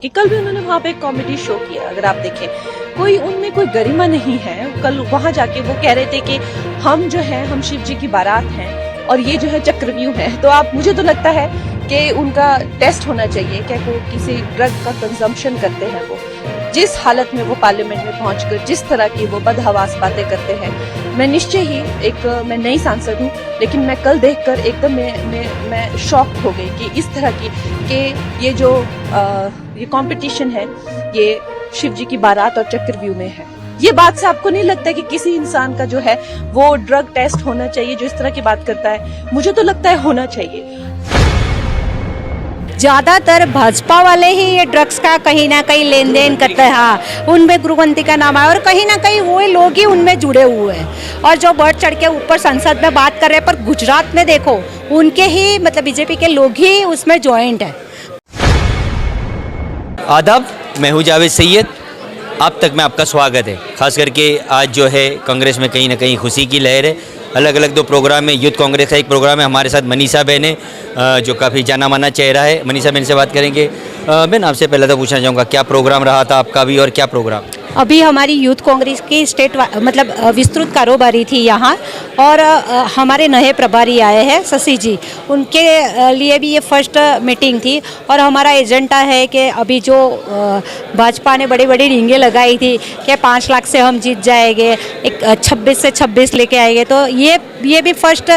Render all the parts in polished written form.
कि कल भी उन्होंने वहाँ पे एक कॉमेडी शो किया। अगर आप देखें, कोई उनमें कोई गरिमा नहीं है। कल वहाँ जाके वो कह रहे थे कि हम जो है हम शिव जी की बारात हैं और ये जो है चक्रव्यूह है। तो आप मुझे तो लगता है कि उनका टेस्ट होना चाहिए क्या वो किसी ड्रग का कंजम्पशन करते हैं। वो जिस हालत में वो पार्लियामेंट में पहुंचकर जिस तरह की वो बदहवास बातें करते हैं, मैं निश्चय ही मैं नई सांसद हूँ, लेकिन मैं कल देखकर एकदम मैं शॉक्ड हो गई कि इस तरह की कि ये कंपटीशन है ये शिव जी की बारात और चक्रव्यूह में है। ये बात से आपको नहीं लगता कि किसी इंसान का जो है वो ड्रग टेस्ट होना चाहिए जो इस तरह की बात करता है? मुझे तो लगता है होना चाहिए। ज़्यादातर भाजपा वाले ही ये ड्रग्स का कहीं ना कहीं लेन देन करते हैं। हाँ, उनमें गुरुवंती का नाम है और कहीं ना कहीं वो लोग ही उनमें जुड़े हुए हैं और जो बढ़ चढ़ के ऊपर संसद में बात कर रहे हैं। पर गुजरात में देखो उनके ही मतलब बीजेपी के लोग ही उसमें ज्वाइंट है। आदाब, मैं हूँ जावेद सैयद। आप तक में आपका स्वागत है। खास करके आज जो है कांग्रेस में कहीं ना कहीं खुशी की लहर है। अलग अलग दो प्रोग्राम है। यूथ कांग्रेस का एक प्रोग्राम है, हमारे साथ मनीषा बहन है जो काफ़ी जाना माना चेहरा है। मनीषा बहन से बात करेंगे। बहन, आपसे पहले तो पूछना चाहूँगा क्या प्रोग्राम रहा था आपका भी और क्या प्रोग्राम? अभी हमारी यूथ कांग्रेस की स्टेट मतलब विस्तृत कारोबारी थी यहाँ और हमारे नए प्रभारी आए हैं शशि जी, उनके लिए भी ये फर्स्ट मीटिंग थी। और हमारा एजेंडा है कि अभी जो भाजपा ने बड़ी बड़ी रींगें लगाई थी कि 5 लाख से हम जीत जाएंगे, एक 26 से 26 लेके आएंगे, तो ये भी फर्स्ट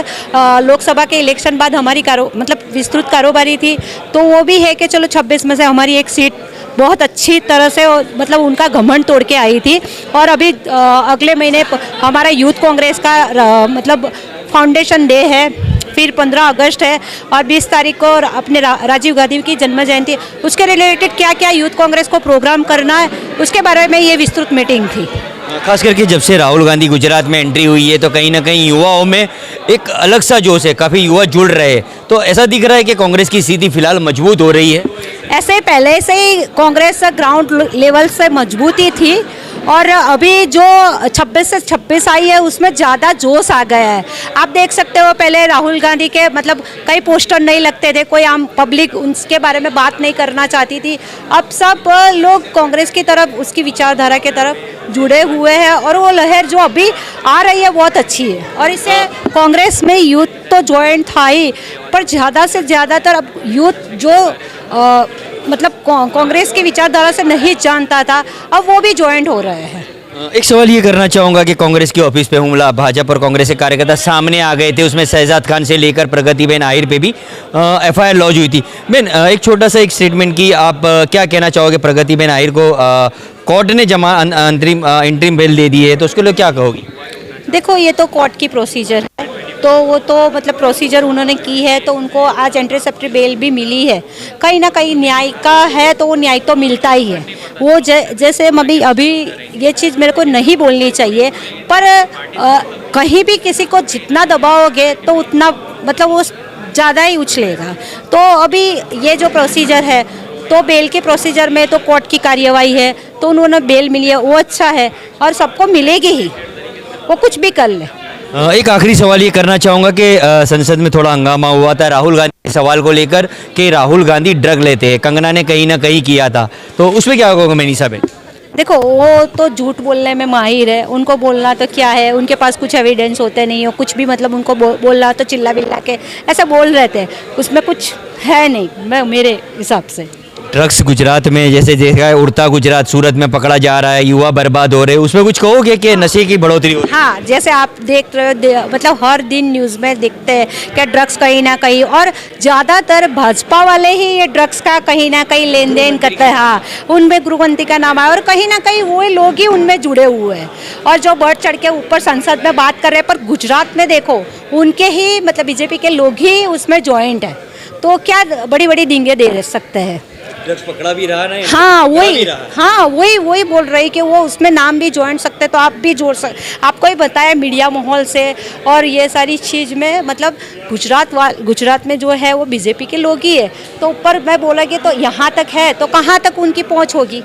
लोकसभा के इलेक्शन बाद हमारी मतलब विस्तृत कारोबारी थी। तो वो भी है कि चलो 26 में से हमारी एक सीट बहुत अच्छी तरह से मतलब उनका घमंड तोड़ के आई थी। और अभी अगले महीने हमारा यूथ कांग्रेस का मतलब फाउंडेशन डे है, फिर 15 अगस्त है और 20 तारीख को अपने राजीव गांधी की जन्म जयंती, उसके रिलेटेड क्या क्या यूथ कांग्रेस को प्रोग्राम करना है उसके बारे में ये विस्तृत मीटिंग थी। खास करके जब से राहुल गांधी गुजरात में एंट्री हुई है तो कहीं ना कहीं युवाओं में एक अलग सा जोश है, काफ़ी युवा जुड़ रहे हैं। तो ऐसा दिख रहा है कि कांग्रेस की स्थिति फिलहाल मजबूत हो रही है। ऐसे पहले से ही कांग्रेस ग्राउंड लेवल से मजबूती थी और अभी जो 26 से 26 आई है उसमें ज़्यादा जोश आ गया है। आप देख सकते हो पहले राहुल गांधी के मतलब कई पोस्टर नहीं लगते थे, कोई आम पब्लिक उनके बारे में बात नहीं करना चाहती थी। अब सब लोग कांग्रेस की तरफ, उसकी विचारधारा की तरफ जुड़े हुए हैं और वो लहर जो अभी आ रही है बहुत अच्छी है। और इससे कांग्रेस में यूथ तो ज्वाइंट था ही, पर ज़्यादा से ज़्यादातर अब यूथ जो मतलब कांग्रेस की विचारधारा से नहीं जानता था अब वो भी ज्वाइंट हो रहे हैं। एक सवाल ये करना चाहूँगा कि कांग्रेस के ऑफिस पे हमला भाजपा और कांग्रेस के कार्यकर्ता सामने आ गए थे, उसमें शहजाद खान से लेकर प्रगतिबेन आहिर पे भी FIR लॉन्च हुई थी। बहन, एक छोटा सा एक स्टेटमेंट की आप क्या कहना चाहोगे? प्रगतिबेन आहिर को कोर्ट ने अंतरिम इंटरिम बेल दे दी है, तो उसके लिए क्या कहोगी? देखो, ये तो कोर्ट की प्रोसीजर है, तो वो तो मतलब प्रोसीजर उन्होंने की है, तो उनको आज एंटीसिपेटरी बेल भी मिली है। कहीं ना कहीं न्याय का है तो वो न्याय तो मिलता ही है। वो जैसे अभी ये चीज़ मेरे को नहीं बोलनी चाहिए, पर कहीं भी किसी को जितना दबाओगे तो उतना मतलब वो ज़्यादा ही उछलेगा। तो अभी ये जो प्रोसीजर है तो बेल के प्रोसीजर में तो कोर्ट की कार्यवाही है, तो उन्होंने बेल मिली है, वो अच्छा है और सबको मिलेगी ही, वो कुछ भी कर ले। एक आखिरी सवाल ये करना चाहूँगा कि संसद में थोड़ा हंगामा हुआ था राहुल गांधी के सवाल को लेकर कि राहुल गांधी ड्रग लेते हैं, कंगना ने कहीं ना कहीं किया था, तो उसमें क्या कहोगे मनीषा बहन? देखो, वो तो झूठ बोलने में माहिर है, उनको बोलना तो क्या है, उनके पास कुछ एविडेंस होते नहीं हो, कुछ भी मतलब उनको बोलना तो चिल्ला बिल्ला के ऐसा बोल रहे थे, उसमें कुछ है नहीं मेरे हिसाब से। ड्रग्स गुजरात में जैसे देखा है, उड़ता गुजरात सूरत में पकड़ा जा रहा है, युवा बर्बाद हो रहे हैं, उसमें कुछ कहोगे कि नशे की बढ़ोतरी हो रही है? हाँ, जैसे आप देख रहे हो मतलब हर दिन न्यूज़ में देखते हैं कि ड्रग्स कहीं ना कहीं, और ज़्यादातर भाजपा वाले ही ये ड्रग्स का कहीं ना कहीं लेन देन करते हैं। हाँ, उनमें गुरुवंती का नाम है और कहीं ना कहीं वो लोग ही उनमें जुड़े हुए हैं और जो बढ़ चढ़ के ऊपर संसद में बात कर रहे हैं। पर गुजरात में देखो उनके ही मतलब बीजेपी के लोग ही उसमें ज्वाइंट है, तो क्या बड़ी बड़ी डींगे दे सकते हैं। ड्रग्स पकड़ा भी रहा ना? हाँ, वही बोल रही कि वो उसमें नाम भी जोड़ सकते, तो आप भी जोड़ सकते। आपको ही बताया मीडिया माहौल से और ये सारी चीज़ में मतलब गुजरात में जो है वो बीजेपी के लोग ही है, तो ऊपर मैं बोला कि तो यहाँ तक है तो कहाँ तक उनकी पहुँच होगी,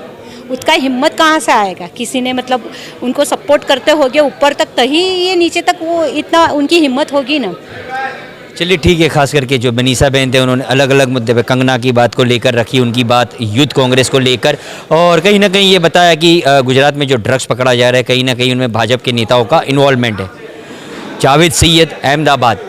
उसका हिम्मत कहाँ से आएगा? किसी ने मतलब उनको सपोर्ट करते होगे ऊपर तक, तभी ये नीचे तक वो इतना उनकी हिम्मत होगी ना। चलिए ठीक है, खास करके जो मनीषा बहन थे उन्होंने अलग अलग मुद्दे पे कंगना की बात को लेकर रखी, उनकी बात यूथ कांग्रेस को लेकर, और कहीं ना कहीं ये बताया कि गुजरात में जो ड्रग्स पकड़ा जा रहा है कहीं ना कहीं उनमें भाजपा के नेताओं का इन्वॉल्वमेंट है। जावेद सैयद, अहमदाबाद।